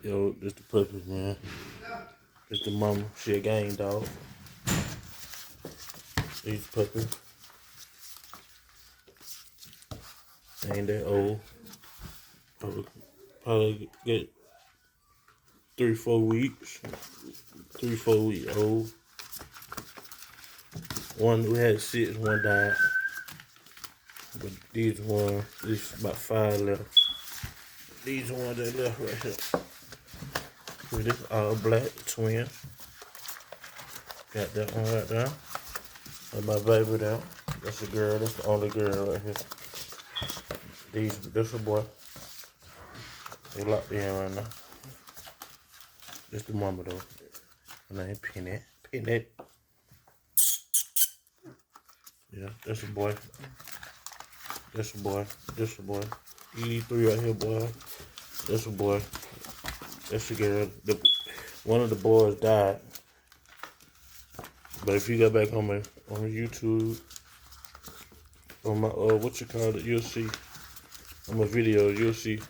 Yo, this the puppies, man. This the mama. She a gang dog. These puppies ain't that old. Probably get 3-4 weeks. 3-4 weeks old. One we had 6, one died. But these about 5 left. These ones that left right here. With this all black twin. Got that one right there. And my baby there. That's a girl. That's the only girl right here. This a boy. They locked in right now. This the mama though. Her name Penny. Penny. Yeah, that's a boy. That's a boy. That's a boy. E3 right here, boy. That's a boy. That's a girl. One of the boys died. But if you go back on YouTube, on my what you call it, you'll see on my video, you'll see